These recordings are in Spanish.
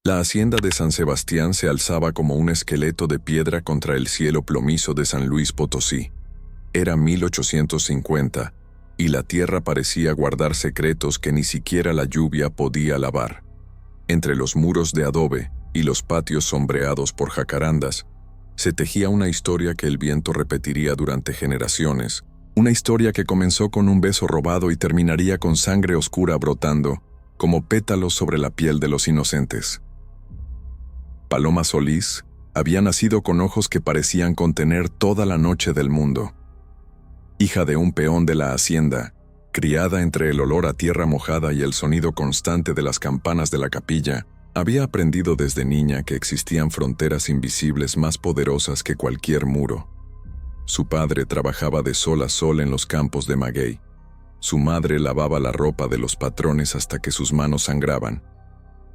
La hacienda de San Sebastián se alzaba como un esqueleto de piedra contra el cielo plomizo de San Luis Potosí. Era 1850, y la tierra parecía guardar secretos que ni siquiera la lluvia podía lavar. Entre los muros de adobe y los patios sombreados por jacarandas, se tejía una historia que el viento repetiría durante generaciones, una historia que comenzó con un beso robado y terminaría con sangre oscura brotando, como pétalos sobre la piel de los inocentes. Paloma Solís había nacido con ojos que parecían contener toda la noche del mundo. Hija de un peón de la hacienda, criada entre el olor a tierra mojada y el sonido constante de las campanas de la capilla, había aprendido desde niña que existían fronteras invisibles más poderosas que cualquier muro. Su padre trabajaba de sol a sol en los campos de maguey. Su madre lavaba la ropa de los patrones hasta que sus manos sangraban.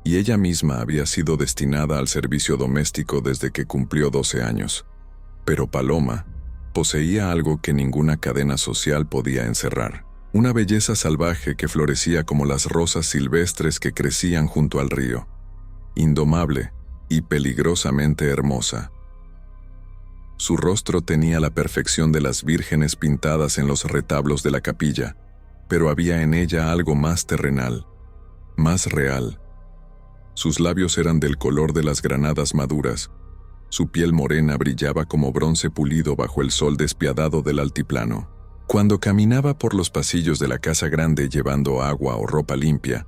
Y ella misma había sido destinada al servicio doméstico desde que cumplió 12 años. Pero Paloma poseía algo que ninguna cadena social podía encerrar. Una belleza salvaje que florecía como las rosas silvestres que crecían junto al río. Indomable y peligrosamente hermosa. Su rostro tenía la perfección de las vírgenes pintadas en los retablos de la capilla, pero había en ella algo más terrenal, más real. Sus labios eran del color de las granadas maduras. Su piel morena brillaba como bronce pulido bajo el sol despiadado del altiplano. Cuando caminaba por los pasillos de la casa grande llevando agua o ropa limpia,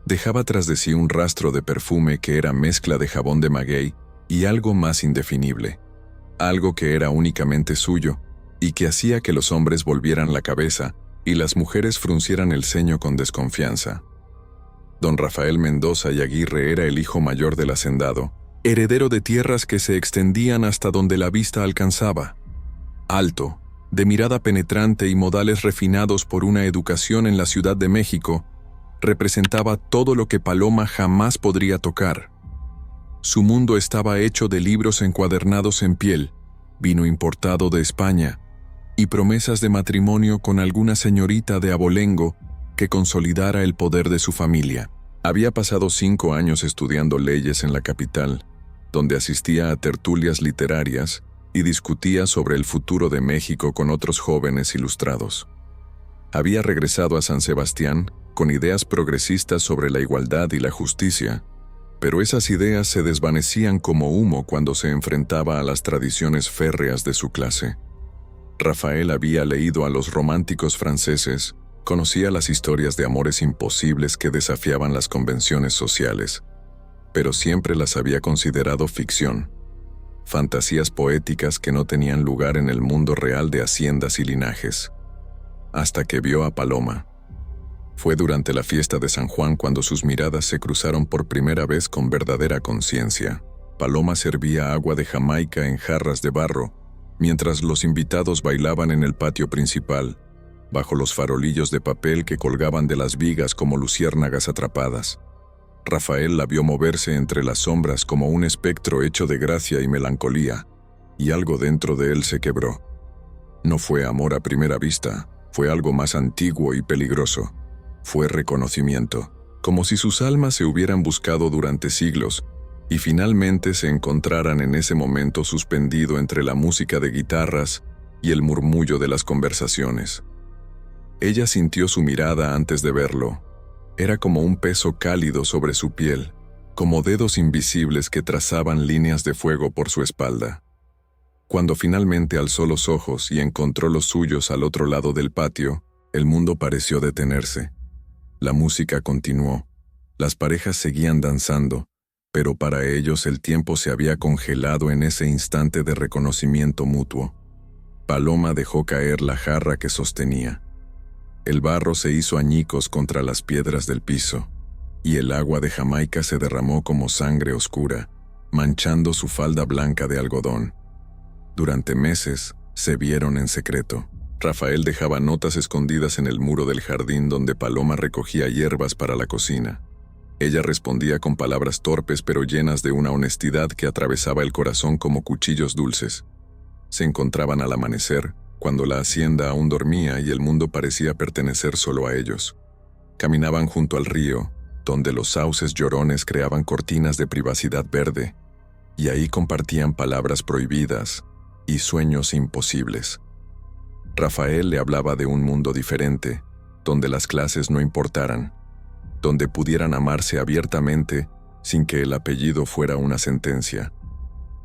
dejaba tras de sí un rastro de perfume que era mezcla de jabón de maguey y algo más indefinible. Algo que era únicamente suyo y que hacía que los hombres volvieran la cabeza y las mujeres fruncieran el ceño con desconfianza. Don Rafael Mendoza y Aguirre era el hijo mayor del hacendado, heredero de tierras que se extendían hasta donde la vista alcanzaba. Alto, de mirada penetrante y modales refinados por una educación en la Ciudad de México, representaba todo lo que Paloma jamás podría tocar. Su mundo estaba hecho de libros encuadernados en piel, vino importado de España, y promesas de matrimonio con alguna señorita de abolengo que consolidara el poder de su familia. Había pasado 5 años estudiando leyes en la capital, donde asistía a tertulias literarias y discutía sobre el futuro de México con otros jóvenes ilustrados. Había regresado a San Sebastián con ideas progresistas sobre la igualdad y la justicia, pero esas ideas se desvanecían como humo cuando se enfrentaba a las tradiciones férreas de su clase. Rafael había leído a los románticos franceses, conocía las historias de amores imposibles que desafiaban las convenciones sociales, pero siempre las había considerado ficción, fantasías poéticas que no tenían lugar en el mundo real de haciendas y linajes. Hasta que vio a Paloma. Fue durante la fiesta de San Juan cuando sus miradas se cruzaron por primera vez con verdadera conciencia. Paloma servía agua de Jamaica en jarras de barro, mientras los invitados bailaban en el patio principal, bajo los farolillos de papel que colgaban de las vigas como luciérnagas atrapadas. Rafael la vio moverse entre las sombras como un espectro hecho de gracia y melancolía, y algo dentro de él se quebró. No fue amor a primera vista, fue algo más antiguo y peligroso. Fue reconocimiento, como si sus almas se hubieran buscado durante siglos, y finalmente se encontraran en ese momento suspendido entre la música de guitarras y el murmullo de las conversaciones. Ella sintió su mirada antes de verlo. Era como un peso cálido sobre su piel, como dedos invisibles que trazaban líneas de fuego por su espalda. Cuando finalmente alzó los ojos y encontró los suyos al otro lado del patio, el mundo pareció detenerse. La música continuó. Las parejas seguían danzando, pero para ellos el tiempo se había congelado en ese instante de reconocimiento mutuo. Paloma dejó caer la jarra que sostenía. El barro se hizo añicos contra las piedras del piso, y el agua de Jamaica se derramó como sangre oscura, manchando su falda blanca de algodón. Durante meses se vieron en secreto. Rafael dejaba notas escondidas en el muro del jardín donde Paloma recogía hierbas para la cocina. Ella respondía con palabras torpes pero llenas de una honestidad que atravesaba el corazón como cuchillos dulces. Se encontraban al amanecer, cuando la hacienda aún dormía y el mundo parecía pertenecer solo a ellos. Caminaban junto al río, donde los sauces llorones creaban cortinas de privacidad verde, y ahí compartían palabras prohibidas y sueños imposibles. Rafael le hablaba de un mundo diferente, donde las clases no importaran, donde pudieran amarse abiertamente sin que el apellido fuera una sentencia.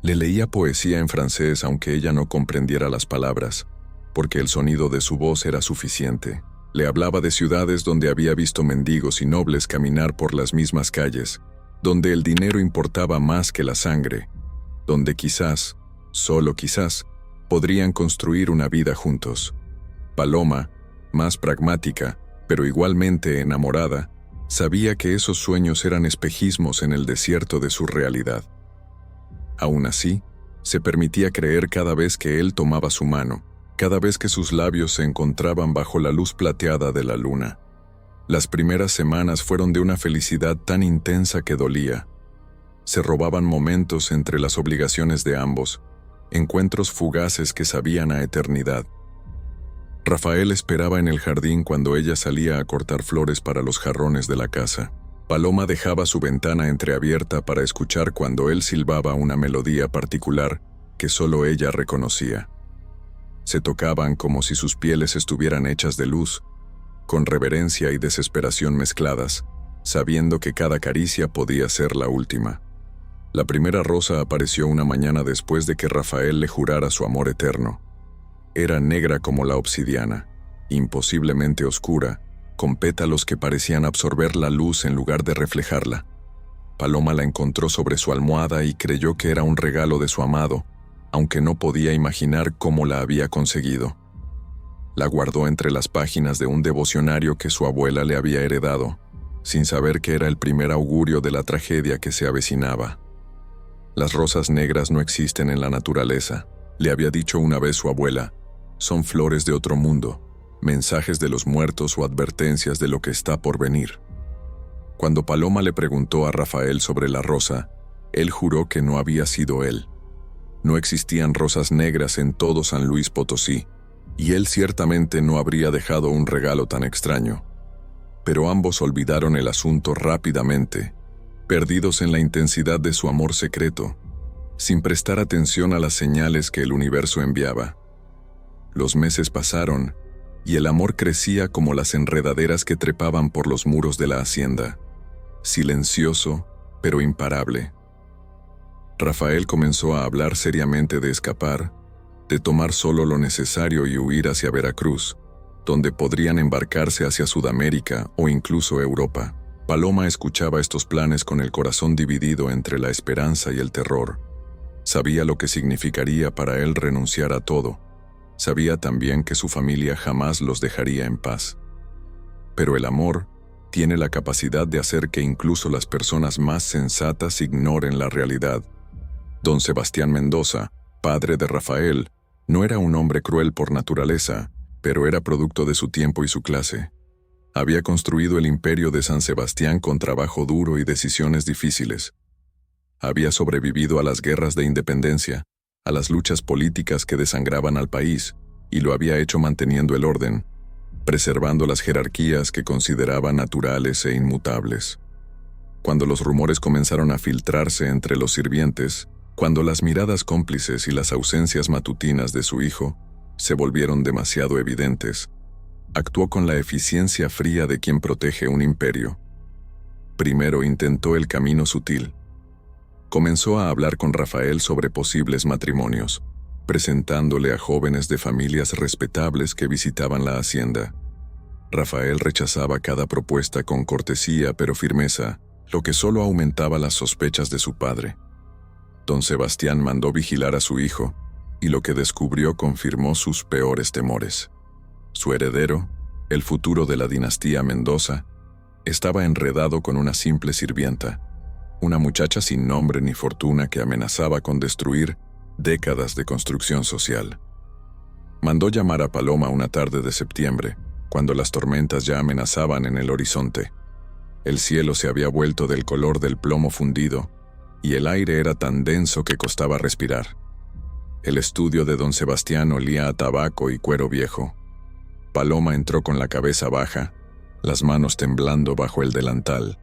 Le leía poesía en francés aunque ella no comprendiera las palabras, porque el sonido de su voz era suficiente. Le hablaba de ciudades donde había visto mendigos y nobles caminar por las mismas calles, donde el dinero importaba más que la sangre, donde quizás, solo quizás, podrían construir una vida juntos. Paloma, más pragmática, pero igualmente enamorada, sabía que esos sueños eran espejismos en el desierto de su realidad. Aún así, se permitía creer cada vez que él tomaba su mano, cada vez que sus labios se encontraban bajo la luz plateada de la luna. Las primeras semanas fueron de una felicidad tan intensa que dolía. Se robaban momentos entre las obligaciones de ambos, encuentros fugaces que sabían a eternidad. Rafael esperaba en el jardín cuando ella salía a cortar flores para los jarrones de la casa. Paloma dejaba su ventana entreabierta para escuchar cuando él silbaba una melodía particular que solo ella reconocía. Se tocaban como si sus pieles estuvieran hechas de luz, con reverencia y desesperación mezcladas, sabiendo que cada caricia podía ser la última. La primera rosa apareció una mañana después de que Rafael le jurara su amor eterno. Era negra como la obsidiana, imposiblemente oscura, con pétalos que parecían absorber la luz en lugar de reflejarla. Paloma la encontró sobre su almohada y creyó que era un regalo de su amado, aunque no podía imaginar cómo la había conseguido. La guardó entre las páginas de un devocionario que su abuela le había heredado, sin saber que era el primer augurio de la tragedia que se avecinaba. Las rosas negras no existen en la naturaleza, le había dicho una vez su abuela. Son flores de otro mundo, mensajes de los muertos o advertencias de lo que está por venir. Cuando Paloma le preguntó a Rafael sobre la rosa, él juró que no había sido él. No existían rosas negras en todo San Luis Potosí, y él ciertamente no habría dejado un regalo tan extraño. Pero ambos olvidaron el asunto rápidamente, perdidos en la intensidad de su amor secreto, sin prestar atención a las señales que el universo enviaba. Los meses pasaron, y el amor crecía como las enredaderas que trepaban por los muros de la hacienda, silencioso, pero imparable. Rafael comenzó a hablar seriamente de escapar, de tomar solo lo necesario y huir hacia Veracruz, donde podrían embarcarse hacia Sudamérica o incluso Europa. Paloma escuchaba estos planes con el corazón dividido entre la esperanza y el terror. Sabía lo que significaría para él renunciar a todo. Sabía también que su familia jamás los dejaría en paz. Pero el amor tiene la capacidad de hacer que incluso las personas más sensatas ignoren la realidad. Don Sebastián Mendoza, padre de Rafael, no era un hombre cruel por naturaleza, pero era producto de su tiempo y su clase. Había construido el imperio de San Sebastián con trabajo duro y decisiones difíciles. Había sobrevivido a las guerras de independencia, a las luchas políticas que desangraban al país, y lo había hecho manteniendo el orden, preservando las jerarquías que consideraba naturales e inmutables. Cuando los rumores comenzaron a filtrarse entre los sirvientes, cuando las miradas cómplices y las ausencias matutinas de su hijo se volvieron demasiado evidentes, actuó con la eficiencia fría de quien protege un imperio. Primero intentó el camino sutil. Comenzó a hablar con Rafael sobre posibles matrimonios, presentándole a jóvenes de familias respetables que visitaban la hacienda. Rafael rechazaba cada propuesta con cortesía pero firmeza, lo que solo aumentaba las sospechas de su padre. Don Sebastián mandó vigilar a su hijo, y lo que descubrió confirmó sus peores temores. Su heredero, el futuro de la dinastía Mendoza, estaba enredado con una simple sirvienta, una muchacha sin nombre ni fortuna que amenazaba con destruir décadas de construcción social. Mandó llamar a Paloma una tarde de septiembre, cuando las tormentas ya amenazaban en el horizonte. El cielo se había vuelto del color del plomo fundido, y el aire era tan denso que costaba respirar. El estudio de don Sebastián olía a tabaco y cuero viejo. Paloma entró con la cabeza baja, las manos temblando bajo el delantal,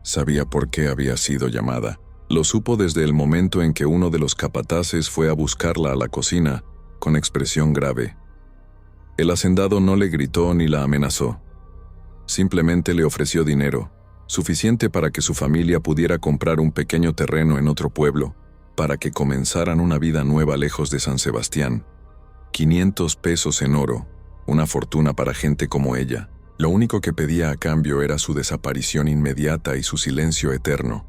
Sabía por qué había sido llamada. Lo supo desde el momento en que uno de los capataces fue a buscarla a la cocina, con expresión grave. El hacendado no le gritó ni la amenazó. Simplemente le ofreció dinero, suficiente para que su familia pudiera comprar un pequeño terreno en otro pueblo, para que comenzaran una vida nueva lejos de San Sebastián. 500 pesos en oro, una fortuna para gente como ella. Lo único que pedía a cambio era su desaparición inmediata y su silencio eterno.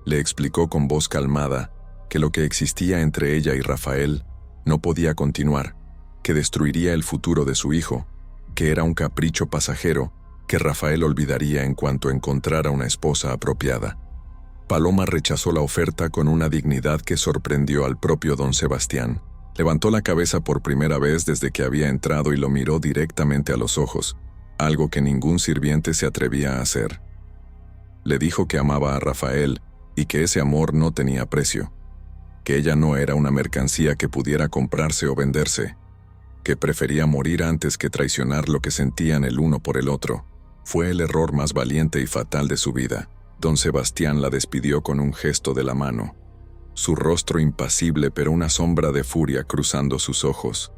Le explicó con voz calmada que lo que existía entre ella y Rafael no podía continuar, que destruiría el futuro de su hijo, que era un capricho pasajero que Rafael olvidaría en cuanto encontrara una esposa apropiada. Paloma rechazó la oferta con una dignidad que sorprendió al propio don Sebastián. Levantó la cabeza por primera vez desde que había entrado y lo miró directamente a los ojos, algo que ningún sirviente se atrevía a hacer. Le dijo que amaba a Rafael y que ese amor no tenía precio, que ella no era una mercancía que pudiera comprarse o venderse, que prefería morir antes que traicionar lo que sentían el uno por el otro. Fue el error más valiente y fatal de su vida. Don Sebastián la despidió con un gesto de la mano, su rostro impasible pero una sombra de furia cruzando sus ojos.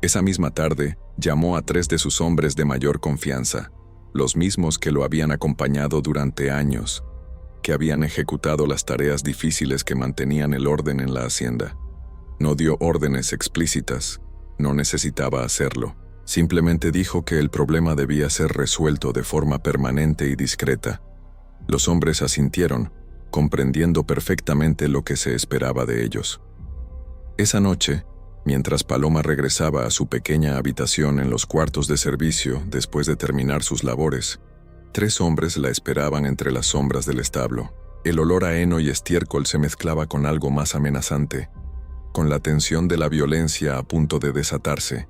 Esa misma tarde, llamó a 3 de sus hombres de mayor confianza, los mismos que lo habían acompañado durante años, que habían ejecutado las tareas difíciles que mantenían el orden en la hacienda. No dio órdenes explícitas, no necesitaba hacerlo. Simplemente dijo que el problema debía ser resuelto de forma permanente y discreta. Los hombres asintieron, comprendiendo perfectamente lo que se esperaba de ellos. Esa noche, mientras Paloma regresaba a su pequeña habitación en los cuartos de servicio después de terminar sus labores, 3 hombres la esperaban entre las sombras del establo. El olor a heno y estiércol se mezclaba con algo más amenazante, con la tensión de la violencia a punto de desatarse.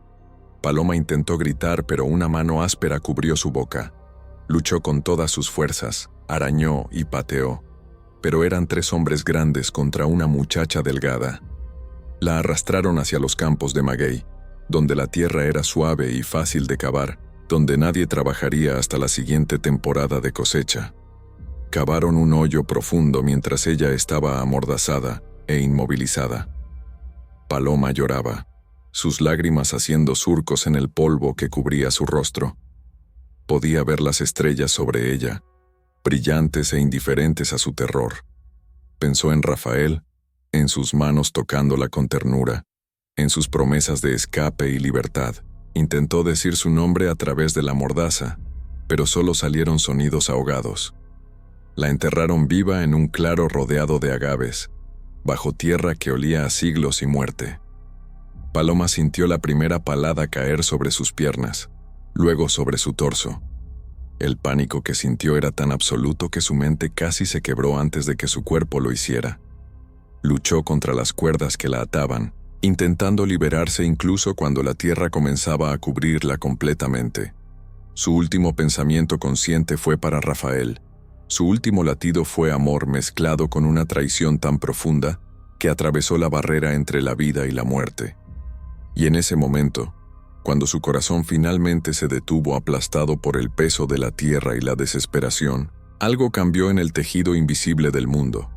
Paloma intentó gritar, pero una mano áspera cubrió su boca. Luchó con todas sus fuerzas, arañó y pateó, pero eran 3 hombres grandes contra una muchacha delgada. La arrastraron hacia los campos de maguey, donde la tierra era suave y fácil de cavar, donde nadie trabajaría hasta la siguiente temporada de cosecha. Cavaron un hoyo profundo mientras ella estaba amordazada e inmovilizada. Paloma lloraba, sus lágrimas haciendo surcos en el polvo que cubría su rostro. Podía ver las estrellas sobre ella, brillantes e indiferentes a su terror. Pensó en Rafael, en sus manos tocándola con ternura, en sus promesas de escape y libertad. Intentó decir su nombre a través de la mordaza, pero solo salieron sonidos ahogados. La enterraron viva en un claro rodeado de agaves, bajo tierra que olía a siglos y muerte. Paloma sintió la primera palada caer sobre sus piernas, luego sobre su torso. El pánico que sintió era tan absoluto que su mente casi se quebró antes de que su cuerpo lo hiciera. Luchó contra las cuerdas que la ataban, intentando liberarse incluso cuando la tierra comenzaba a cubrirla completamente. Su último pensamiento consciente fue para Rafael. Su último latido fue amor mezclado con una traición tan profunda que atravesó la barrera entre la vida y la muerte. Y en ese momento, cuando su corazón finalmente se detuvo aplastado por el peso de la tierra y la desesperación, algo cambió en el tejido invisible del mundo.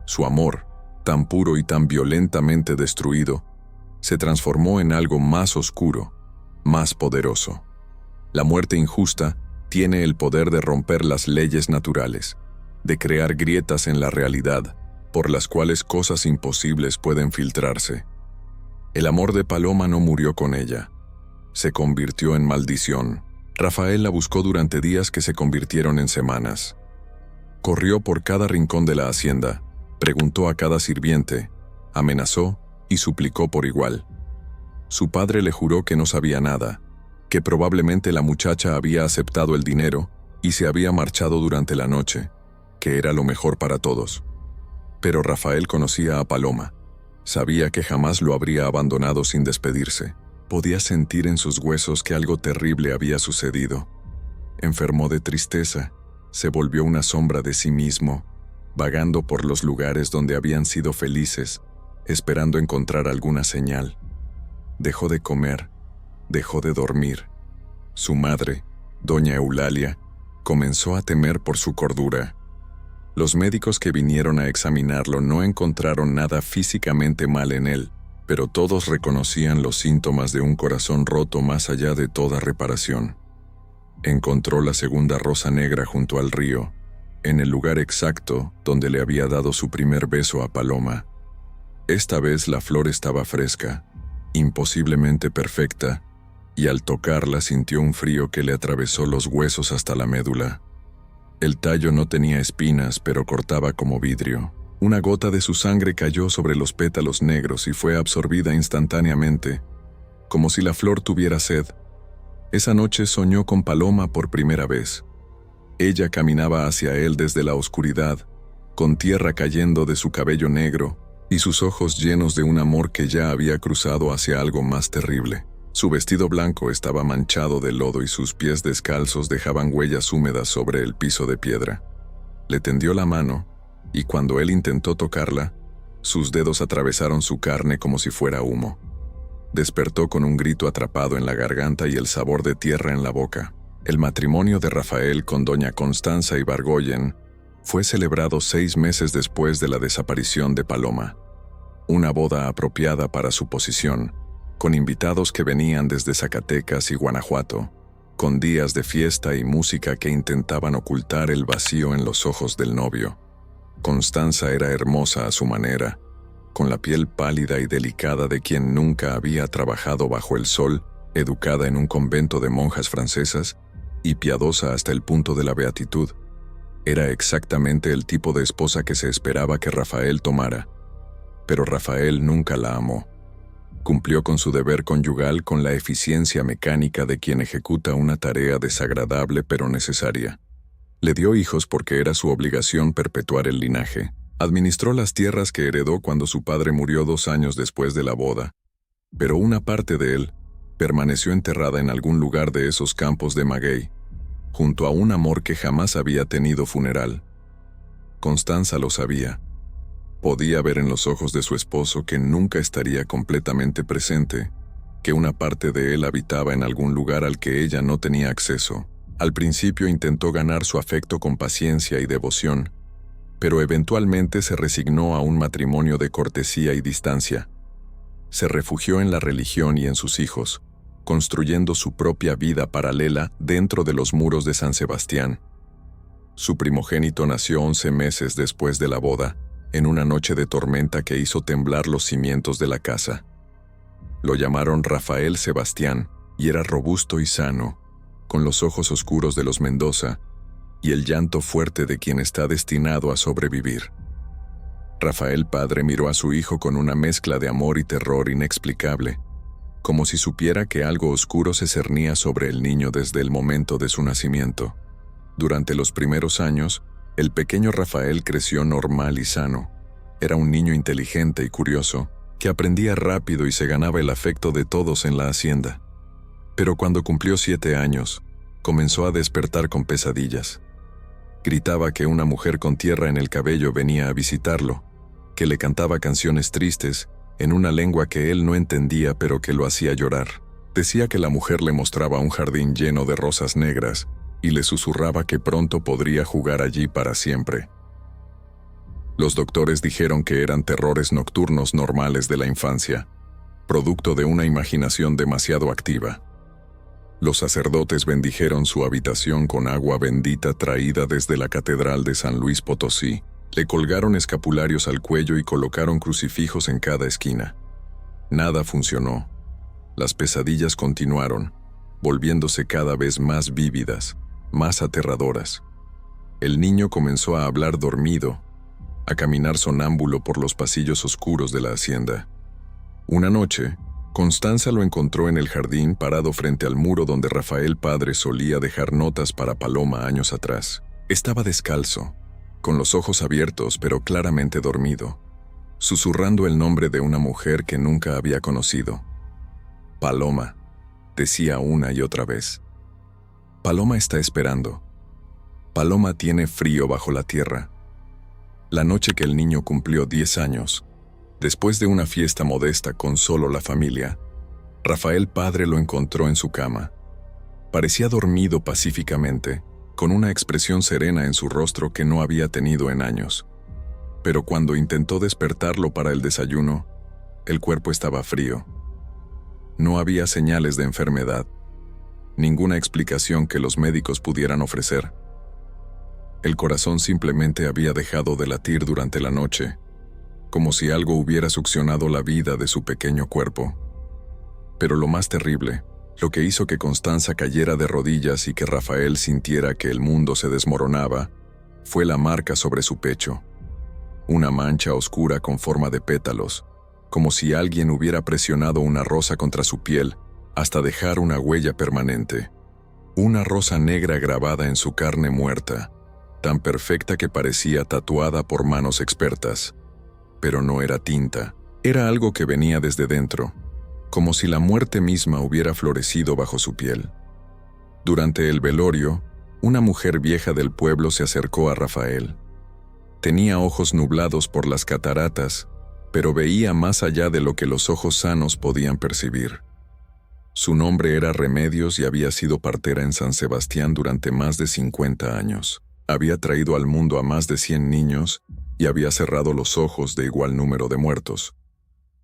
Su amor, tan puro y tan violentamente destruido, se transformó en algo más oscuro, más poderoso. La muerte injusta tiene el poder de romper las leyes naturales, de crear grietas en la realidad, por las cuales cosas imposibles pueden filtrarse. El amor de Paloma no murió con ella. Se convirtió en maldición. Rafael la buscó durante días que se convirtieron en semanas. Corrió por cada rincón de la hacienda, preguntó a cada sirviente, amenazó y suplicó por igual. Su padre le juró que no sabía nada, que probablemente la muchacha había aceptado el dinero y se había marchado durante la noche, que era lo mejor para todos. Pero Rafael conocía a Paloma. Sabía que jamás lo habría abandonado sin despedirse. Podía sentir en sus huesos que algo terrible había sucedido. Enfermó de tristeza, se volvió una sombra de sí mismo, vagando por los lugares donde habían sido felices, esperando encontrar alguna señal. Dejó de comer, dejó de dormir. Su madre, doña Eulalia, comenzó a temer por su cordura. Los médicos que vinieron a examinarlo no encontraron nada físicamente mal en él, pero todos reconocían los síntomas de un corazón roto más allá de toda reparación. Encontró la segunda rosa negra junto al río, en el lugar exacto donde le había dado su primer beso a Paloma. Esta vez la flor estaba fresca, imposiblemente perfecta, y al tocarla sintió un frío que le atravesó los huesos hasta la médula. El tallo no tenía espinas, pero cortaba como vidrio. Una gota de su sangre cayó sobre los pétalos negros y fue absorbida instantáneamente, como si la flor tuviera sed. Esa noche soñó con Paloma por primera vez. Ella caminaba hacia él desde la oscuridad, con tierra cayendo de su cabello negro y sus ojos llenos de un amor que ya había cruzado hacia algo más terrible. Su vestido blanco estaba manchado de lodo y sus pies descalzos dejaban huellas húmedas sobre el piso de piedra. Le tendió la mano, y cuando él intentó tocarla, sus dedos atravesaron su carne como si fuera humo. Despertó con un grito atrapado en la garganta y el sabor de tierra en la boca. El matrimonio de Rafael con doña Constanza Ibargoyen fue celebrado 6 meses después de la desaparición de Paloma. Una boda apropiada para su posición, con invitados que venían desde Zacatecas y Guanajuato, con días de fiesta y música que intentaban ocultar el vacío en los ojos del novio. Constanza era hermosa a su manera, con la piel pálida y delicada de quien nunca había trabajado bajo el sol, educada en un convento de monjas francesas y piadosa hasta el punto de la beatitud. Era exactamente el tipo de esposa que se esperaba que Rafael tomara. Pero Rafael nunca la amó. Cumplió con su deber conyugal con la eficiencia mecánica de quien ejecuta una tarea desagradable pero necesaria. Le dio hijos porque era su obligación perpetuar el linaje. Administró las tierras que heredó cuando su padre murió 2 años después de la boda, pero una parte de él permaneció enterrada en algún lugar de esos campos de maguey, junto a un amor que jamás había tenido funeral. Constanza lo sabía. Podía ver en los ojos de su esposo que nunca estaría completamente presente, que una parte de él habitaba en algún lugar al que ella no tenía acceso. Al principio intentó ganar su afecto con paciencia y devoción, pero eventualmente se resignó a un matrimonio de cortesía y distancia. Se refugió en la religión y en sus hijos, construyendo su propia vida paralela dentro de los muros de San Sebastián. Su primogénito nació 11 meses después de la boda, en una noche de tormenta que hizo temblar los cimientos de la casa. Lo llamaron Rafael Sebastián, y era robusto y sano, con los ojos oscuros de los Mendoza y el llanto fuerte de quien está destinado a sobrevivir. Rafael padre miró a su hijo con una mezcla de amor y terror inexplicable, como si supiera que algo oscuro se cernía sobre el niño desde el momento de su nacimiento. Durante los primeros años, el pequeño Rafael creció normal y sano. Era un niño inteligente y curioso, que aprendía rápido y se ganaba el afecto de todos en la hacienda. Pero cuando cumplió 7 años, comenzó a despertar con pesadillas. Gritaba que una mujer con tierra en el cabello venía a visitarlo, que le cantaba canciones tristes, en una lengua que él no entendía pero que lo hacía llorar. Decía que la mujer le mostraba un jardín lleno de rosas negras, y le susurraba que pronto podría jugar allí para siempre. Los doctores dijeron que eran terrores nocturnos normales de la infancia, producto de una imaginación demasiado activa. Los sacerdotes bendijeron su habitación con agua bendita traída desde la Catedral de San Luis Potosí, le colgaron escapularios al cuello y colocaron crucifijos en cada esquina. Nada funcionó. Las pesadillas continuaron, volviéndose cada vez más vívidas, más aterradoras. El niño comenzó a hablar dormido, a caminar sonámbulo por los pasillos oscuros de la hacienda. Una noche, Constanza lo encontró en el jardín parado frente al muro donde Rafael padre solía dejar notas para Paloma años atrás. Estaba descalzo, con los ojos abiertos pero claramente dormido, susurrando el nombre de una mujer que nunca había conocido. Paloma, decía una y otra vez. Paloma está esperando. Paloma tiene frío bajo la tierra. La noche que el niño cumplió 10 años, después de una fiesta modesta con solo la familia, Rafael padre lo encontró en su cama. Parecía dormido pacíficamente, con una expresión serena en su rostro que no había tenido en años. Pero cuando intentó despertarlo para el desayuno, el cuerpo estaba frío. No había señales de enfermedad, ninguna explicación que los médicos pudieran ofrecer. El corazón simplemente había dejado de latir durante la noche, como si algo hubiera succionado la vida de su pequeño cuerpo. Pero lo más terrible, lo que hizo que Constanza cayera de rodillas y que Rafael sintiera que el mundo se desmoronaba, fue la marca sobre su pecho. Una mancha oscura con forma de pétalos, como si alguien hubiera presionado una rosa contra su piel hasta dejar una huella permanente. Una rosa negra grabada en su carne muerta, tan perfecta que parecía tatuada por manos expertas. Pero no era tinta, era algo que venía desde dentro, como si la muerte misma hubiera florecido bajo su piel. Durante el velorio, una mujer vieja del pueblo se acercó a Rafael. Tenía ojos nublados por las cataratas, pero veía más allá de lo que los ojos sanos podían percibir. Su nombre era Remedios y había sido partera en San Sebastián durante más de 50 años. Había traído al mundo a más de 100 niños y había cerrado los ojos de igual número de muertos.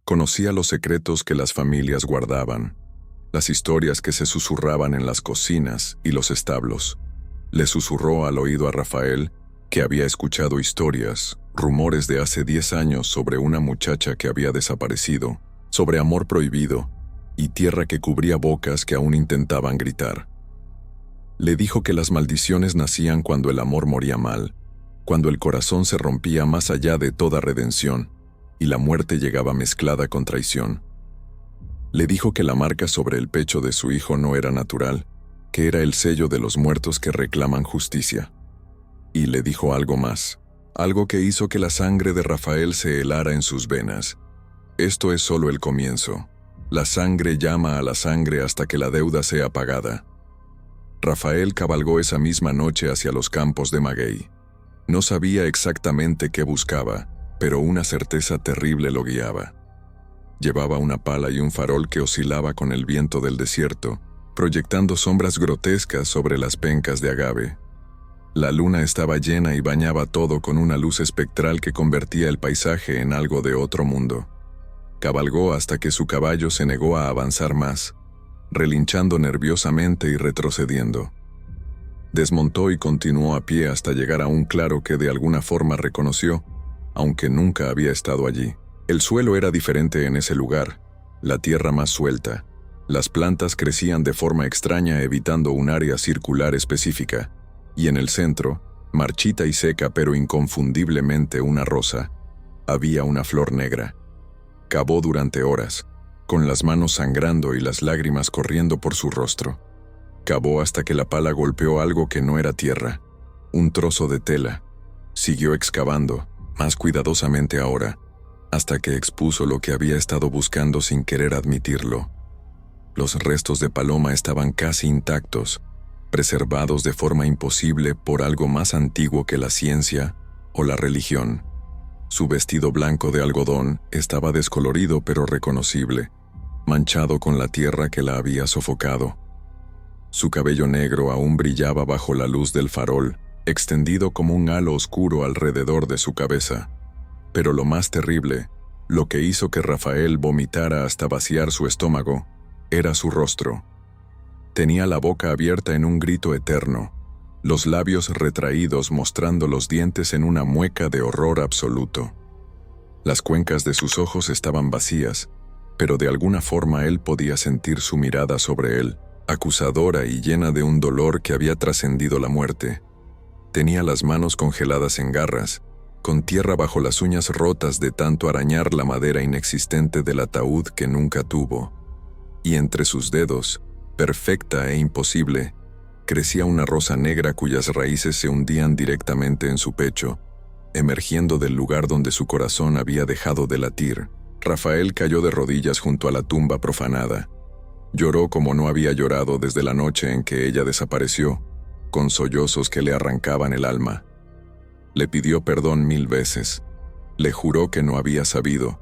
Conocía los secretos que las familias guardaban, las historias que se susurraban en las cocinas y los establos. Le susurró al oído a Rafael que había escuchado historias, rumores de hace 10 años sobre una muchacha que había desaparecido, sobre amor prohibido y tierra que cubría bocas que aún intentaban gritar. Le dijo que las maldiciones nacían cuando el amor moría mal, cuando el corazón se rompía más allá de toda redención y la muerte llegaba mezclada con traición. Le dijo que la marca sobre el pecho de su hijo no era natural, que era el sello de los muertos que reclaman justicia. Y le dijo algo más, algo que hizo que la sangre de Rafael se helara en sus venas. Esto es solo el comienzo. La sangre llama a la sangre hasta que la deuda sea pagada. Rafael cabalgó esa misma noche hacia los campos de Maguey. No sabía exactamente qué buscaba, pero una certeza terrible lo guiaba. Llevaba una pala y un farol que oscilaba con el viento del desierto, proyectando sombras grotescas sobre las pencas de agave. La luna estaba llena y bañaba todo con una luz espectral que convertía el paisaje en algo de otro mundo. Cabalgó hasta que su caballo se negó a avanzar más, relinchando nerviosamente y retrocediendo. Desmontó y continuó a pie hasta llegar a un claro que de alguna forma reconoció, aunque nunca había estado allí. El suelo era diferente en ese lugar, la tierra más suelta. Las plantas crecían de forma extraña evitando un área circular específica, y en el centro, marchita y seca pero inconfundiblemente una rosa, había una flor negra. Cavó durante horas, con las manos sangrando y las lágrimas corriendo por su rostro. Cavó hasta que la pala golpeó algo que no era tierra, un trozo de tela. Siguió excavando, más cuidadosamente ahora, hasta que expuso lo que había estado buscando sin querer admitirlo. Los restos de Paloma estaban casi intactos, preservados de forma imposible por algo más antiguo que la ciencia o la religión. Su vestido blanco de algodón estaba descolorido pero reconocible, manchado con la tierra que la había sofocado. Su cabello negro aún brillaba bajo la luz del farol, extendido como un halo oscuro alrededor de su cabeza. Pero lo más terrible, lo que hizo que Rafael vomitara hasta vaciar su estómago, era su rostro. Tenía la boca abierta en un grito eterno, los labios retraídos mostrando los dientes en una mueca de horror absoluto. Las cuencas de sus ojos estaban vacías, pero de alguna forma él podía sentir su mirada sobre él, acusadora y llena de un dolor que había trascendido la muerte. Tenía las manos congeladas en garras, con tierra bajo las uñas rotas de tanto arañar la madera inexistente del ataúd que nunca tuvo. Y entre sus dedos, perfecta e imposible, crecía una rosa negra cuyas raíces se hundían directamente en su pecho, emergiendo del lugar donde su corazón había dejado de latir. Rafael cayó de rodillas junto a la tumba profanada. Lloró como no había llorado desde la noche en que ella desapareció, con sollozos que le arrancaban el alma. Le pidió perdón 1000 veces. Le juró que no había sabido,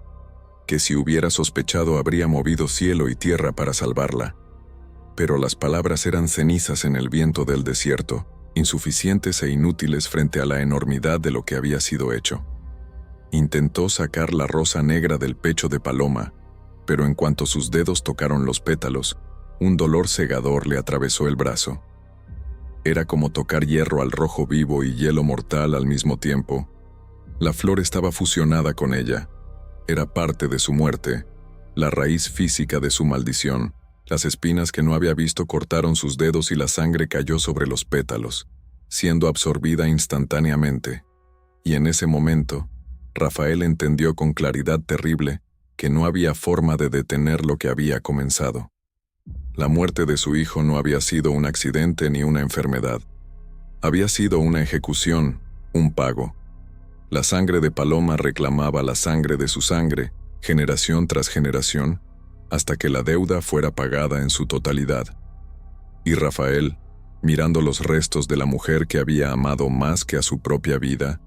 que si hubiera sospechado habría movido cielo y tierra para salvarla. Pero las palabras eran cenizas en el viento del desierto, insuficientes e inútiles frente a la enormidad de lo que había sido hecho. Intentó sacar la rosa negra del pecho de Paloma, pero en cuanto sus dedos tocaron los pétalos, un dolor cegador le atravesó el brazo. Era como tocar hierro al rojo vivo y hielo mortal al mismo tiempo. La flor estaba fusionada con ella. Era parte de su muerte, la raíz física de su maldición. Las espinas que no había visto cortaron sus dedos y la sangre cayó sobre los pétalos, siendo absorbida instantáneamente. Y en ese momento, Rafael entendió con claridad terrible que no había forma de detener lo que había comenzado. La muerte de su hijo no había sido un accidente ni una enfermedad. Había sido una ejecución, un pago. La sangre de Paloma reclamaba la sangre de su sangre, generación tras generación, hasta que la deuda fuera pagada en su totalidad. Y Rafael, mirando los restos de la mujer que había amado más que a su propia vida,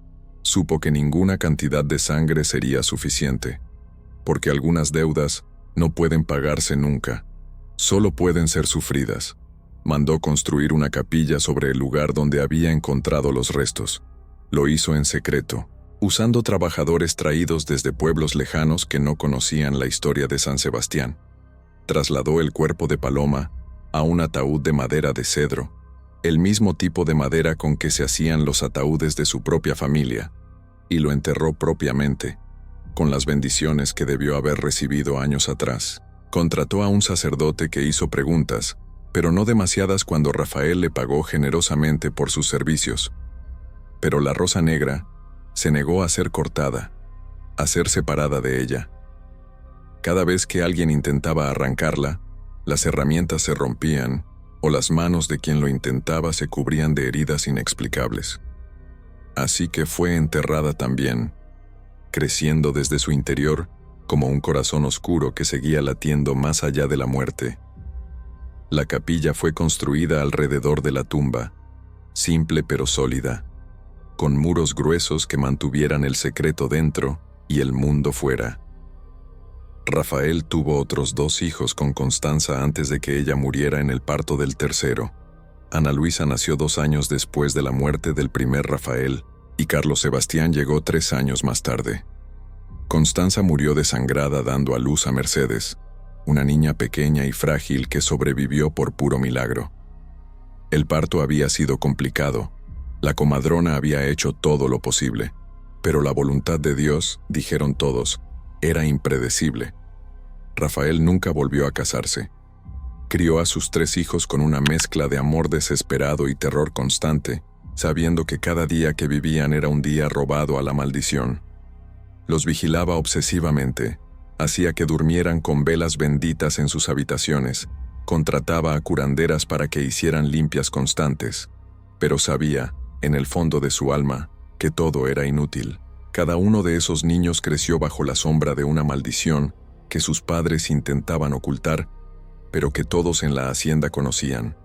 supo que ninguna cantidad de sangre sería suficiente, porque algunas deudas no pueden pagarse nunca, solo pueden ser sufridas. Mandó construir una capilla sobre el lugar donde había encontrado los restos. Lo hizo en secreto, usando trabajadores traídos desde pueblos lejanos que no conocían la historia de San Sebastián. Trasladó el cuerpo de Paloma a un ataúd de madera de cedro, el mismo tipo de madera con que se hacían los ataúdes de su propia familia, y lo enterró propiamente, con las bendiciones que debió haber recibido años atrás. Contrató a un sacerdote que hizo preguntas, pero no demasiadas cuando Rafael le pagó generosamente por sus servicios. Pero la rosa negra se negó a ser cortada, a ser separada de ella. Cada vez que alguien intentaba arrancarla, las herramientas se rompían, o las manos de quien lo intentaba se cubrían de heridas inexplicables. Así que fue enterrada también, creciendo desde su interior como un corazón oscuro que seguía latiendo más allá de la muerte. La capilla fue construida alrededor de la tumba, simple pero sólida, con muros gruesos que mantuvieran el secreto dentro y el mundo fuera. Rafael tuvo otros 2 hijos con Constanza antes de que ella muriera en el parto del tercero. Ana Luisa nació 2 años después de la muerte del primer Rafael, y Carlos Sebastián llegó 3 años más tarde. Constanza murió desangrada dando a luz a Mercedes, una niña pequeña y frágil que sobrevivió por puro milagro. El parto había sido complicado. La comadrona había hecho todo lo posible, pero la voluntad de Dios, dijeron todos, era impredecible. Rafael nunca volvió a casarse. Crió a sus 3 hijos con una mezcla de amor desesperado y terror constante, sabiendo que cada día que vivían era un día robado a la maldición. Los vigilaba obsesivamente, hacía que durmieran con velas benditas en sus habitaciones, contrataba a curanderas para que hicieran limpias constantes, pero sabía, en el fondo de su alma, que todo era inútil. Cada uno de esos niños creció bajo la sombra de una maldición que sus padres intentaban ocultar, pero que todos en la hacienda conocían.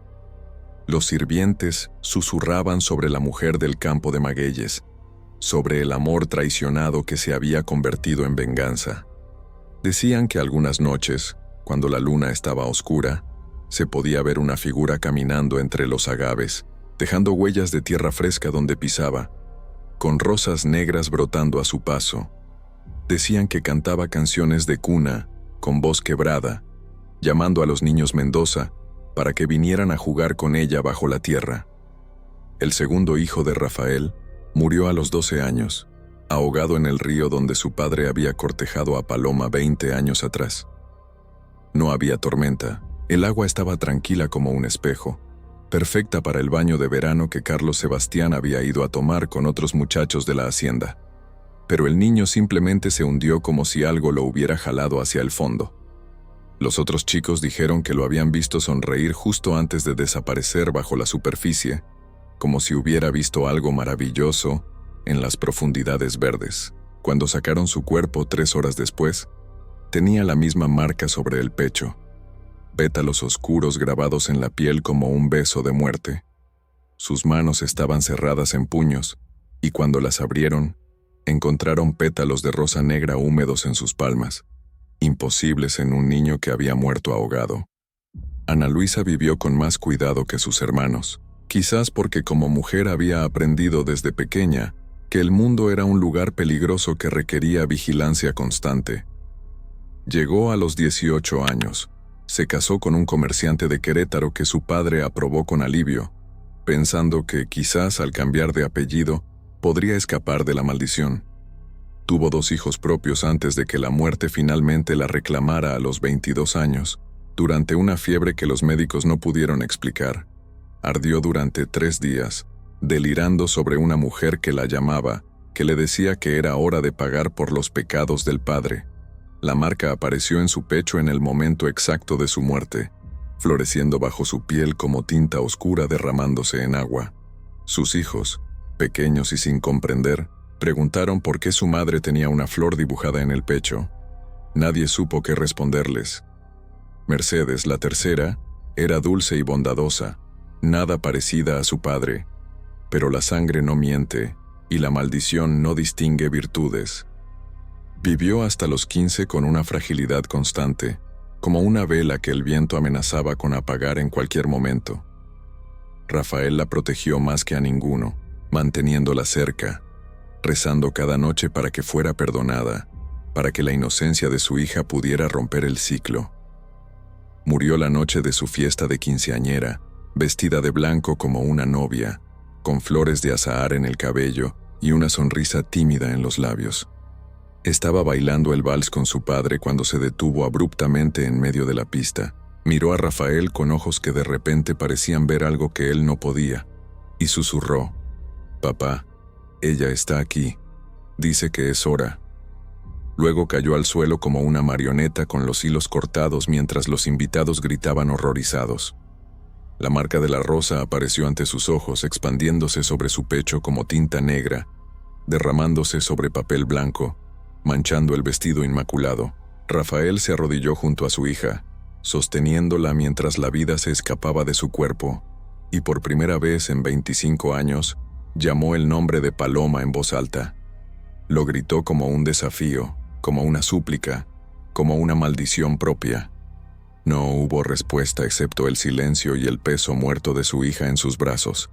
Los sirvientes susurraban sobre la mujer del campo de magueyes, sobre el amor traicionado que se había convertido en venganza. Decían que algunas noches, cuando la luna estaba oscura, se podía ver una figura caminando entre los agaves, dejando huellas de tierra fresca donde pisaba, con rosas negras brotando a su paso. Decían que cantaba canciones de cuna, con voz quebrada, llamando a los niños Mendoza para que vinieran a jugar con ella bajo la tierra. El segundo hijo de Rafael murió a los 12 años, ahogado en el río donde su padre había cortejado a Paloma 20 años atrás. No había tormenta, el agua estaba tranquila como un espejo, perfecta para el baño de verano que Carlos Sebastián había ido a tomar con otros muchachos de la hacienda. Pero el niño simplemente se hundió como si algo lo hubiera jalado hacia el fondo. Los otros chicos dijeron que lo habían visto sonreír justo antes de desaparecer bajo la superficie, como si hubiera visto algo maravilloso en las profundidades verdes. Cuando sacaron su cuerpo 3 horas después, tenía la misma marca sobre el pecho, pétalos oscuros grabados en la piel como un beso de muerte. Sus manos estaban cerradas en puños, y cuando las abrieron, encontraron pétalos de rosa negra húmedos en sus palmas, imposibles en un niño que había muerto ahogado. Ana Luisa vivió con más cuidado que sus hermanos. Quizás porque como mujer había aprendido desde pequeña que el mundo era un lugar peligroso que requería vigilancia constante. Llegó a los 18 años. Se casó con un comerciante de Querétaro que su padre aprobó con alivio, pensando que quizás al cambiar de apellido podría escapar de la maldición. Tuvo 2 hijos propios antes de que la muerte finalmente la reclamara a los 22 años, durante una fiebre que los médicos no pudieron explicar. Ardió durante 3 días, delirando sobre una mujer que la llamaba, que le decía que era hora de pagar por los pecados del padre. La marca apareció en su pecho en el momento exacto de su muerte, floreciendo bajo su piel como tinta oscura derramándose en agua. Sus hijos, pequeños y sin comprender, preguntaron por qué su madre tenía una flor dibujada en el pecho. Nadie supo qué responderles. Mercedes, la tercera, era dulce y bondadosa, nada parecida a su padre, pero la sangre no miente y la maldición no distingue virtudes. Vivió hasta los 15 con una fragilidad constante, como una vela que el viento amenazaba con apagar en cualquier momento. Rafael la protegió más que a ninguno, manteniéndola cerca, rezando cada noche para que fuera perdonada, para que la inocencia de su hija pudiera romper el ciclo. Murió la noche de su fiesta de quinceañera, vestida de blanco como una novia, con flores de azahar en el cabello y una sonrisa tímida en los labios. Estaba bailando el vals con su padre cuando se detuvo abruptamente en medio de la pista. Miró a Rafael con ojos que de repente parecían ver algo que él no podía, y susurró: «Papá, ella está aquí. Dice que es hora». Luego cayó al suelo como una marioneta con los hilos cortados mientras los invitados gritaban horrorizados. La marca de la rosa apareció ante sus ojos, expandiéndose sobre su pecho como tinta negra, derramándose sobre papel blanco, manchando el vestido inmaculado. Rafael se arrodilló junto a su hija, sosteniéndola mientras la vida se escapaba de su cuerpo, y por primera vez en 25 años, llamó el nombre de Paloma en voz alta. Lo gritó como un desafío, como una súplica, como una maldición propia. No hubo respuesta excepto el silencio y el peso muerto de su hija en sus brazos.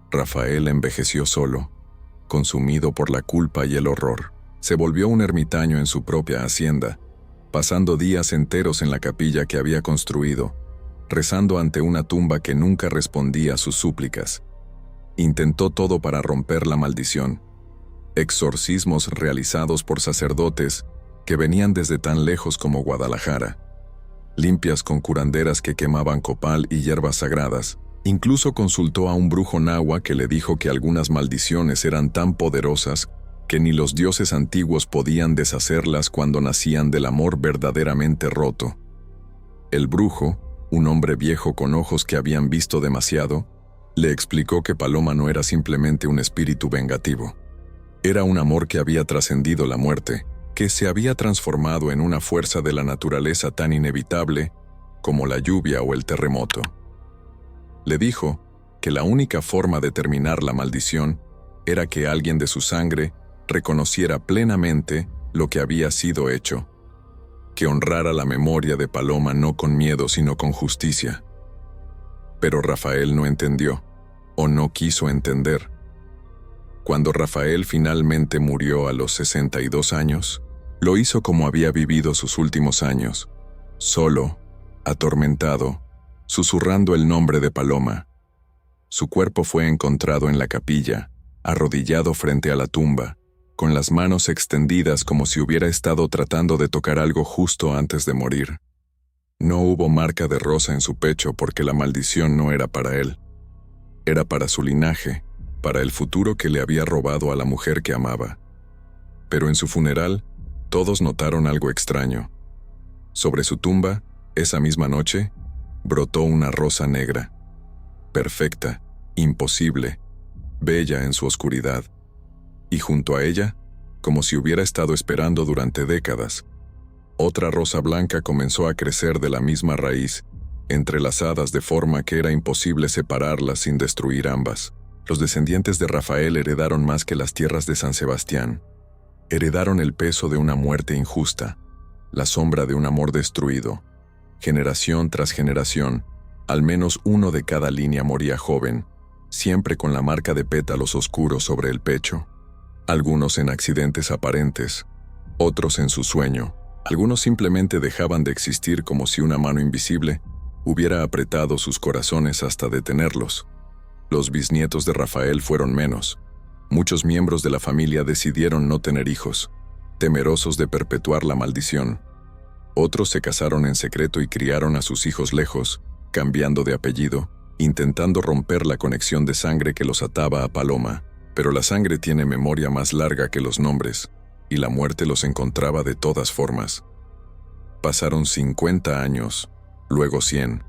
Rafael envejeció solo, consumido por la culpa y el horror. Se volvió un ermitaño en su propia hacienda, pasando días enteros en la capilla que había construido, rezando ante una tumba que nunca respondía a sus súplicas. Intentó todo para romper la maldición. Exorcismos realizados por sacerdotes que venían desde tan lejos como Guadalajara, limpias con curanderas que quemaban copal y hierbas sagradas. Incluso consultó a un brujo nahua que le dijo que algunas maldiciones eran tan poderosas que ni los dioses antiguos podían deshacerlas cuando nacían del amor verdaderamente roto. El brujo, un hombre viejo con ojos que habían visto demasiado, le explicó que Paloma no era simplemente un espíritu vengativo. Era un amor que había trascendido la muerte, que se había transformado en una fuerza de la naturaleza tan inevitable como la lluvia o el terremoto. Le dijo que la única forma de terminar la maldición era que alguien de su sangre reconociera plenamente lo que había sido hecho, que honrara la memoria de Paloma no con miedo sino con justicia. Pero Rafael no entendió, o no quiso entender. Cuando Rafael finalmente murió a los 62 años, lo hizo como había vivido sus últimos años, solo, atormentado, susurrando el nombre de Paloma. Su cuerpo fue encontrado en la capilla, arrodillado frente a la tumba, con las manos extendidas como si hubiera estado tratando de tocar algo justo antes de morir. No hubo marca de rosa en su pecho porque la maldición no era para él. Era para su linaje, para el futuro que le había robado a la mujer que amaba. Pero en su funeral, todos notaron algo extraño. Sobre su tumba, esa misma noche, brotó una rosa negra, perfecta, imposible, bella en su oscuridad. Y junto a ella, como si hubiera estado esperando durante décadas, otra rosa blanca comenzó a crecer de la misma raíz, entrelazadas de forma que era imposible separarlas sin destruir ambas. Los descendientes de Rafael heredaron más que las tierras de San Sebastián. Heredaron el peso de una muerte injusta, la sombra de un amor destruido. Generación tras generación, al menos uno de cada línea moría joven, siempre con la marca de pétalos oscuros sobre el pecho. Algunos en accidentes aparentes, otros en su sueño. Algunos simplemente dejaban de existir como si una mano invisible hubiera apretado sus corazones hasta detenerlos. Los bisnietos de Rafael fueron menos. Muchos miembros de la familia decidieron no tener hijos, temerosos de perpetuar la maldición. Otros se casaron en secreto y criaron a sus hijos lejos, cambiando de apellido, intentando romper la conexión de sangre que los ataba a Paloma. Pero la sangre tiene memoria más larga que los nombres, y la muerte los encontraba de todas formas. Pasaron 50 años, luego 100.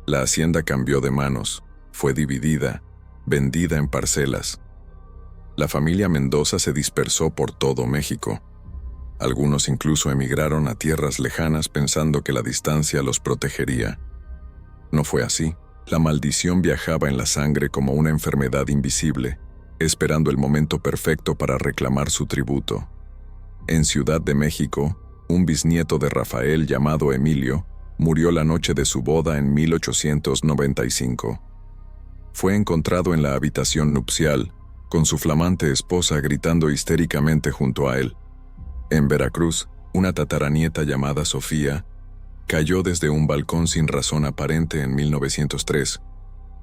La hacienda cambió de manos, fue dividida, vendida en parcelas. La familia Mendoza se dispersó por todo México. Algunos incluso emigraron a tierras lejanas pensando que la distancia los protegería. No fue así. La maldición viajaba en la sangre como una enfermedad invisible, esperando el momento perfecto para reclamar su tributo. En Ciudad de México, un bisnieto de Rafael llamado Emilio murió la noche de su boda en 1895. Fue encontrado en la habitación nupcial, con su flamante esposa gritando histéricamente junto a él. En Veracruz, una tataranieta llamada Sofía cayó desde un balcón sin razón aparente en 1903,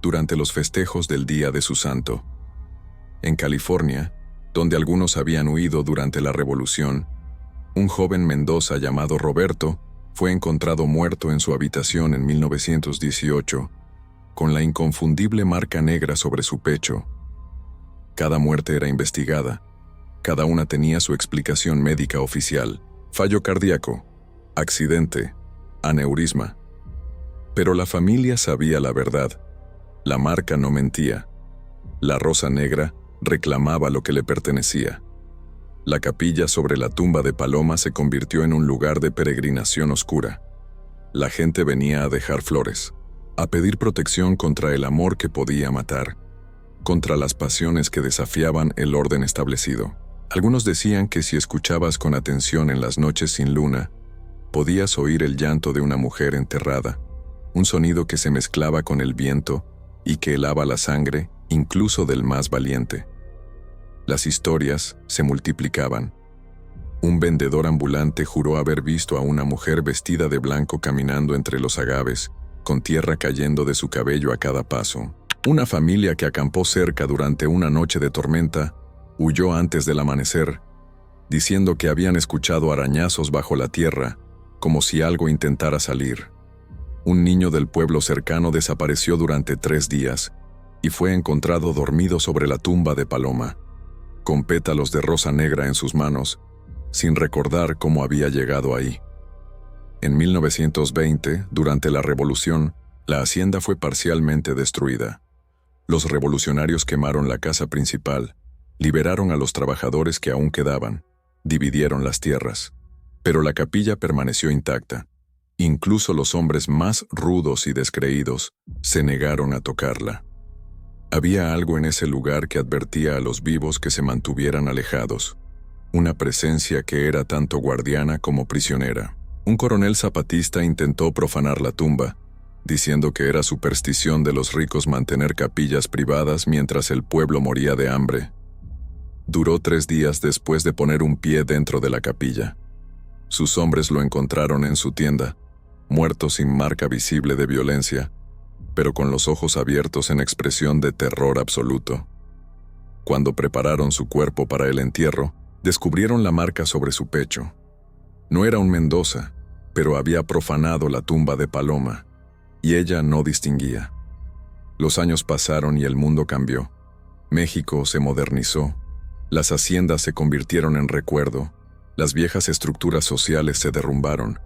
durante los festejos del Día de su Santo. En California, donde algunos habían huido durante la Revolución, un joven Mendoza llamado Roberto fue encontrado muerto en su habitación en 1918, con la inconfundible marca negra sobre su pecho. Cada muerte era investigada. Cada una tenía su explicación médica oficial: fallo cardíaco, accidente, aneurisma. Pero la familia sabía la verdad. La marca no mentía. La rosa negra reclamaba lo que le pertenecía. La capilla sobre la tumba de Paloma se convirtió en un lugar de peregrinación oscura. La gente venía a dejar flores, a pedir protección contra el amor que podía matar, contra las pasiones que desafiaban el orden establecido. Algunos decían que si escuchabas con atención en las noches sin luna, podías oír el llanto de una mujer enterrada, un sonido que se mezclaba con el viento y que helaba la sangre incluso del más valiente. Las historias se multiplicaban. Un vendedor ambulante juró haber visto a una mujer vestida de blanco caminando entre los agaves, con tierra cayendo de su cabello a cada paso. Una familia que acampó cerca durante una noche de tormenta huyó antes del amanecer, diciendo que habían escuchado arañazos bajo la tierra, como si algo intentara salir. Un niño del pueblo cercano desapareció durante 3 días y fue encontrado dormido sobre la tumba de Paloma, con pétalos de rosa negra en sus manos, sin recordar cómo había llegado ahí. En 1920, durante la Revolución, la hacienda fue parcialmente destruida. Los revolucionarios quemaron la casa principal, liberaron a los trabajadores que aún quedaban, dividieron las tierras. Pero la capilla permaneció intacta. Incluso los hombres más rudos y descreídos se negaron a tocarla. Había algo en ese lugar que advertía a los vivos que se mantuvieran alejados. Una presencia que era tanto guardiana como prisionera. Un coronel zapatista intentó profanar la tumba, diciendo que era superstición de los ricos mantener capillas privadas mientras el pueblo moría de hambre. Duró 3 días después de poner un pie dentro de la capilla. Sus hombres lo encontraron en su tienda, muerto sin marca visible de violencia, pero con los ojos abiertos en expresión de terror absoluto. Cuando prepararon su cuerpo para el entierro, descubrieron la marca sobre su pecho. No era un Mendoza, pero había profanado la tumba de Paloma, y ella no distinguía. Los años pasaron y el mundo cambió. México se modernizó. Las haciendas se convirtieron en recuerdo. Las viejas estructuras sociales se derrumbaron,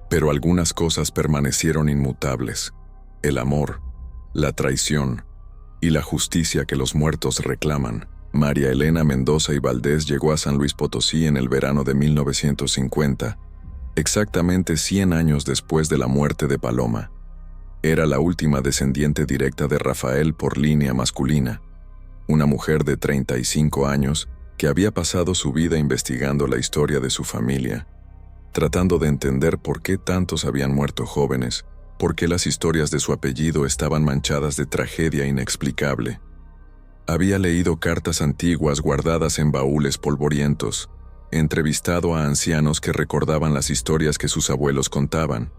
pero algunas cosas permanecieron inmutables: el amor, la traición y la justicia que los muertos reclaman. María Elena Mendoza y Valdés llegó a San Luis Potosí en el verano de 1950, exactamente 100 años después de la muerte de Paloma. Era la última descendiente directa de Rafael por línea masculina, una mujer de 35 años que había pasado su vida investigando la historia de su familia, tratando de entender por qué tantos habían muerto jóvenes ¿Por qué las historias de su apellido estaban manchadas de tragedia inexplicable? Había leído cartas antiguas guardadas en baúles polvorientos, entrevistado a ancianos que recordaban las historias que sus abuelos contaban.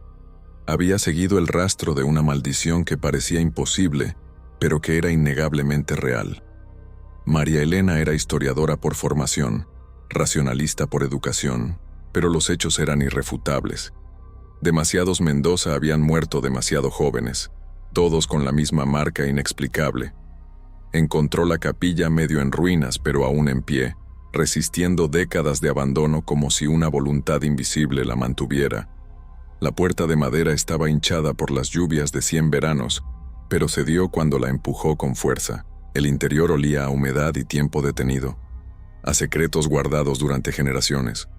Había seguido el rastro de una maldición que parecía imposible, pero que era innegablemente real. María Elena era historiadora por formación, racionalista por educación, pero los hechos eran irrefutables. Demasiados Mendoza habían muerto demasiado jóvenes, todos con la misma marca inexplicable. Encontró la capilla medio en ruinas, pero aún en pie, resistiendo décadas de abandono como si una voluntad invisible la mantuviera. La puerta de madera estaba hinchada por las lluvias de 100 veranos, pero cedió cuando la empujó con fuerza. El interior olía a humedad y tiempo detenido, a secretos guardados durante generaciones.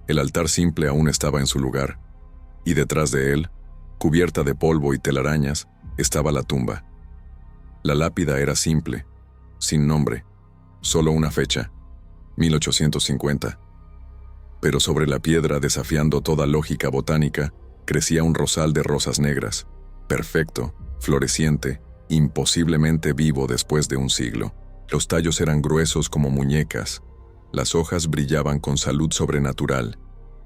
El altar simple aún estaba en su lugar, y detrás de él, cubierta de polvo y telarañas, estaba la tumba. La lápida era simple, sin nombre, solo una fecha, 1850. Pero sobre la piedra, desafiando toda lógica botánica, crecía un rosal de rosas negras, perfecto, floreciente, imposiblemente vivo después de un siglo. Los tallos eran gruesos como muñecas, las hojas brillaban con salud sobrenatural,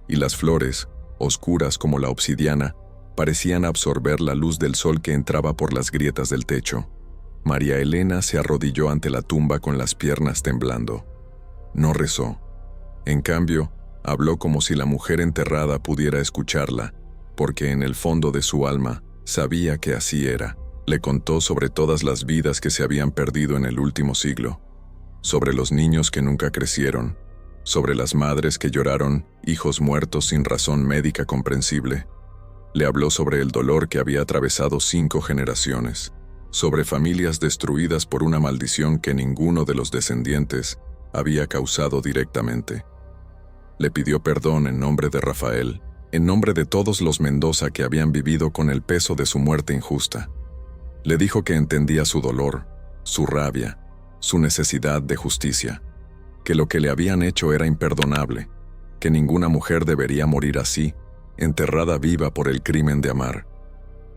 y las flores, oscuras como la obsidiana, parecían absorber la luz del sol que entraba por las grietas del techo. María Elena se arrodilló ante la tumba con las piernas temblando. No rezó. En cambio, habló como si la mujer enterrada pudiera escucharla, porque en el fondo de su alma sabía que así era. Le contó sobre todas las vidas que se habían perdido en el último siglo, sobre los niños que nunca crecieron, sobre las madres que lloraron hijos muertos sin razón médica comprensible. Le habló sobre el dolor que había atravesado 5 generaciones, sobre familias destruidas por una maldición que ninguno de los descendientes había causado directamente. Le pidió perdón en nombre de Rafael, en nombre de todos los Mendoza que habían vivido con el peso de su muerte injusta. Le dijo que entendía su dolor, su rabia, su necesidad de justicia, que lo que le habían hecho era imperdonable, que ninguna mujer debería morir así, enterrada viva por el crimen de amar.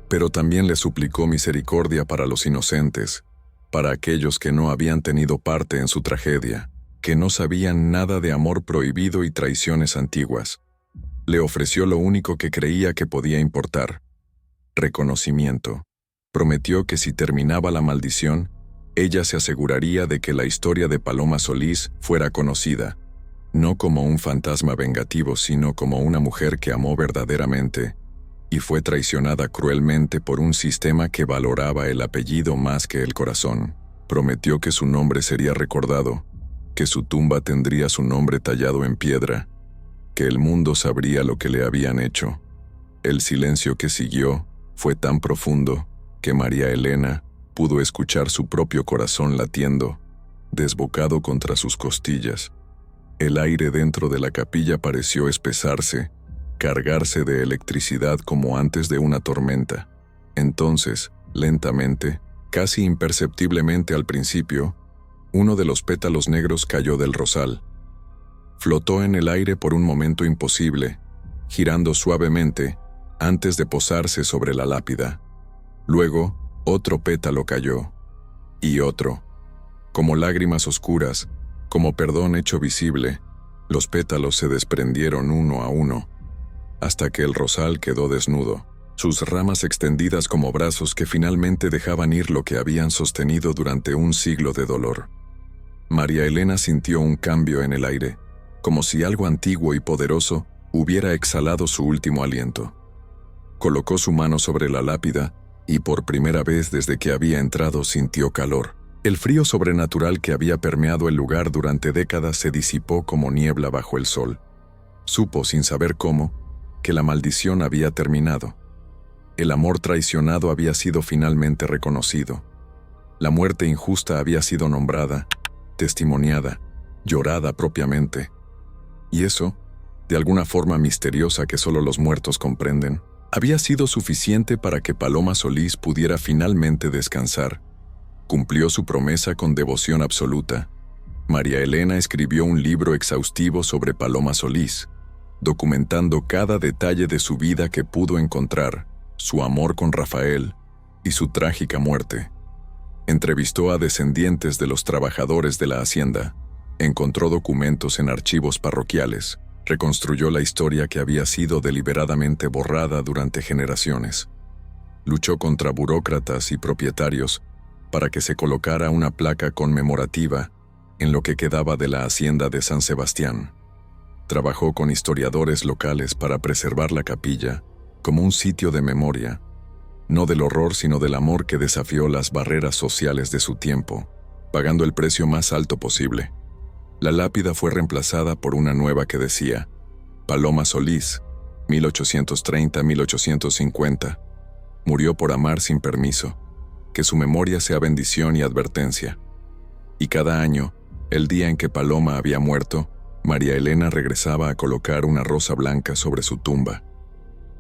Pero también le suplicó misericordia para los inocentes, para aquellos que no habían tenido parte en su tragedia, que no sabían nada de amor prohibido y traiciones antiguas. Le ofreció lo único que creía que podía importar: reconocimiento. Prometió que si terminaba la maldición, ella se aseguraría de que la historia de Paloma Solís fuera conocida, no como un fantasma vengativo, sino como una mujer que amó verdaderamente y fue traicionada cruelmente por un sistema que valoraba el apellido más que el corazón. Prometió que su nombre sería recordado, que su tumba tendría su nombre tallado en piedra, que el mundo sabría lo que le habían hecho. El silencio que siguió fue tan profundo que María Elena pudo escuchar su propio corazón latiendo, desbocado contra sus costillas. El aire dentro de la capilla pareció espesarse, cargarse de electricidad como antes de una tormenta. Entonces, lentamente, casi imperceptiblemente al principio, uno de los pétalos negros cayó del rosal. Flotó en el aire por un momento imposible, girando suavemente antes de posarse sobre la lápida. Luego, otro pétalo cayó, y otro. Como lágrimas oscuras, como perdón hecho visible, los pétalos se desprendieron uno a uno, hasta que el rosal quedó desnudo, sus ramas extendidas como brazos que finalmente dejaban ir lo que habían sostenido durante un siglo de dolor. María Elena sintió un cambio en el aire, como si algo antiguo y poderoso hubiera exhalado su último aliento. Colocó su mano sobre la lápida y por primera vez desde que había entrado sintió calor. El frío sobrenatural que había permeado el lugar durante décadas se disipó como niebla bajo el sol. Supo, sin saber cómo, que la maldición había terminado. El amor traicionado había sido finalmente reconocido. La muerte injusta había sido nombrada, testimoniada, llorada propiamente. Y eso, de alguna forma misteriosa que solo los muertos comprenden, había sido suficiente para que Paloma Solís pudiera finalmente descansar. Cumplió su promesa con devoción absoluta. María Elena escribió un libro exhaustivo sobre Paloma Solís, documentando cada detalle de su vida que pudo encontrar, su amor con Rafael y su trágica muerte. Entrevistó a descendientes de los trabajadores de la hacienda, encontró documentos en archivos parroquiales, reconstruyó la historia que había sido deliberadamente borrada durante generaciones. Luchó contra burócratas y propietarios para que se colocara una placa conmemorativa en lo que quedaba de la hacienda de San Sebastián. Trabajó con historiadores locales para preservar la capilla como un sitio de memoria, no del horror sino del amor que desafió las barreras sociales de su tiempo, pagando el precio más alto posible. La lápida fue reemplazada por una nueva que decía: Paloma Solís, 1830-1850. Murió por amar sin permiso. Que su memoria sea bendición y advertencia. Y cada año, el día en que Paloma había muerto, María Elena regresaba a colocar una rosa blanca sobre su tumba.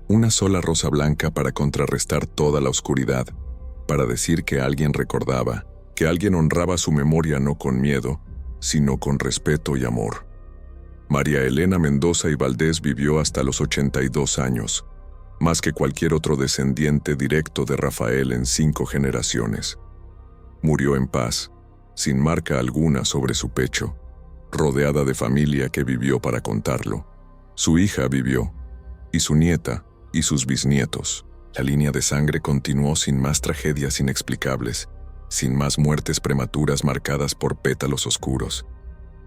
Una sola rosa blanca para contrarrestar toda la oscuridad, para decir que alguien recordaba, que alguien honraba su memoria no con miedo, sino con respeto y amor. María Elena Mendoza y Valdés vivió hasta los 82 años, más que cualquier otro descendiente directo de Rafael en 5 generaciones. Murió en paz, sin marca alguna sobre su pecho, rodeada de familia que vivió para contarlo. Su hija vivió, y su nieta, y sus bisnietos. La línea de sangre continuó sin más tragedias inexplicables, sin más muertes prematuras marcadas por pétalos oscuros.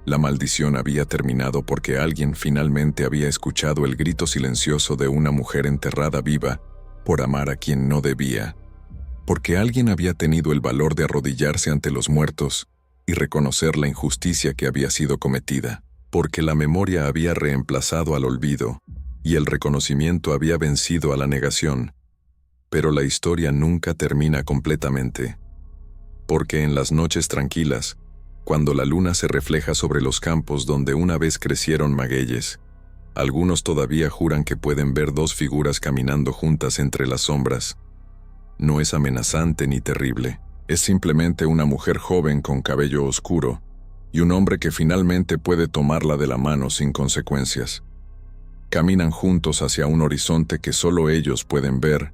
La maldición había terminado porque alguien finalmente había escuchado el grito silencioso de una mujer enterrada viva por amar a quien no debía, porque alguien había tenido el valor de arrodillarse ante los muertos y reconocer la injusticia que había sido cometida, porque la memoria había reemplazado al olvido y el reconocimiento había vencido a la negación. Pero la historia nunca termina completamente, porque en las noches tranquilas, cuando la luna se refleja sobre los campos donde una vez crecieron magueyes, algunos todavía juran que pueden ver 2 figuras caminando juntas entre las sombras. No es amenazante ni terrible, es simplemente una mujer joven con cabello oscuro y un hombre que finalmente puede tomarla de la mano sin consecuencias. Caminan juntos hacia un horizonte que solo ellos pueden ver,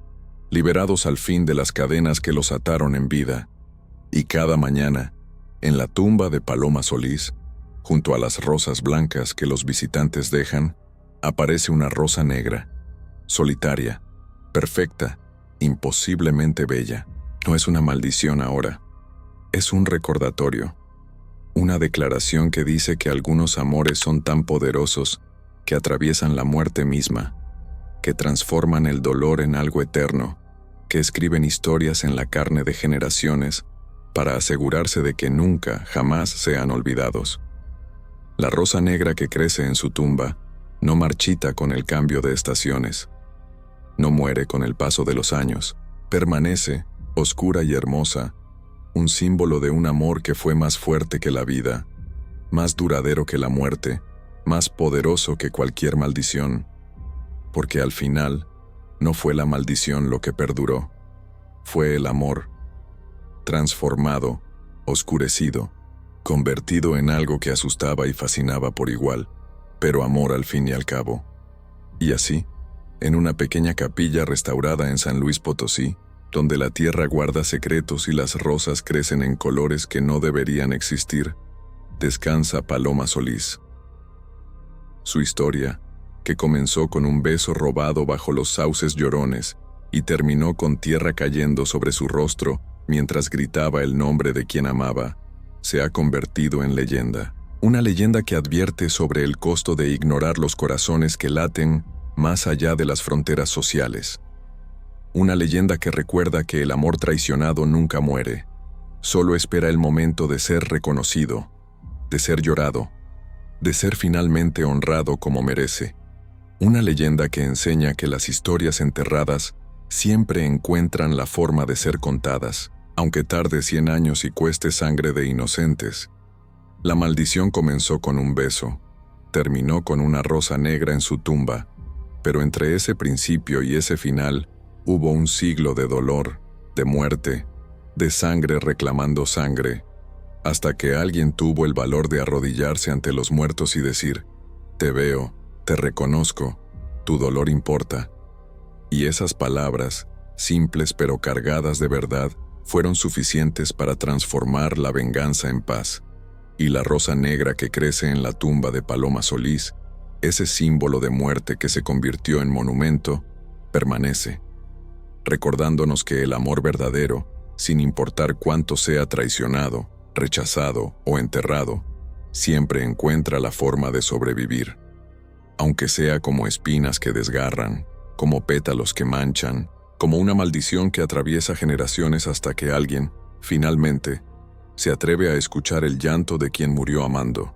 liberados al fin de las cadenas que los ataron en vida. Y cada mañana, en la tumba de Paloma Solís, junto a las rosas blancas que los visitantes dejan, aparece una rosa negra, solitaria, perfecta, imposiblemente bella. No es una maldición ahora, es un recordatorio, una declaración que dice que algunos amores son tan poderosos que atraviesan la muerte misma, que transforman el dolor en algo eterno, que escriben historias en la carne de generaciones para asegurarse de que nunca, jamás sean olvidados. La rosa negra que crece en su tumba no marchita con el cambio de estaciones, no muere con el paso de los años, permanece, oscura y hermosa, un símbolo de un amor que fue más fuerte que la vida, más duradero que la muerte, más poderoso que cualquier maldición, porque al final no fue la maldición lo que perduró, fue el amor, transformado, oscurecido, convertido en algo que asustaba y fascinaba por igual, pero amor al fin y al cabo. Y así, en una pequeña capilla restaurada en San Luis Potosí, donde la tierra guarda secretos y las rosas crecen en colores que no deberían existir, descansa Paloma Solís. Su historia, que comenzó con un beso robado bajo los sauces llorones y terminó con tierra cayendo sobre su rostro mientras gritaba el nombre de quien amaba, se ha convertido en leyenda. Una leyenda que advierte sobre el costo de ignorar los corazones que laten más allá de las fronteras sociales. Una leyenda que recuerda que el amor traicionado nunca muere, solo espera el momento de ser reconocido, de ser llorado, de ser finalmente honrado como merece. Una leyenda que enseña que las historias enterradas siempre encuentran la forma de ser contadas, aunque tarde 100 años y cueste sangre de inocentes. La maldición comenzó con un beso, terminó con una rosa negra en su tumba, pero entre ese principio y ese final hubo un siglo de dolor, de muerte, de sangre reclamando sangre, hasta que alguien tuvo el valor de arrodillarse ante los muertos y decir: te veo, te reconozco, tu dolor importa. Y esas palabras, simples pero cargadas de verdad, fueron suficientes para transformar la venganza en paz. Y la rosa negra que crece en la tumba de Paloma Solís, ese símbolo de muerte que se convirtió en monumento, permanece, recordándonos que el amor verdadero, sin importar cuánto sea traicionado, rechazado o enterrado, siempre encuentra la forma de sobrevivir. Aunque sea como espinas que desgarran, como pétalos que manchan, como una maldición que atraviesa generaciones hasta que alguien, finalmente, se atreve a escuchar el llanto de quien murió amando.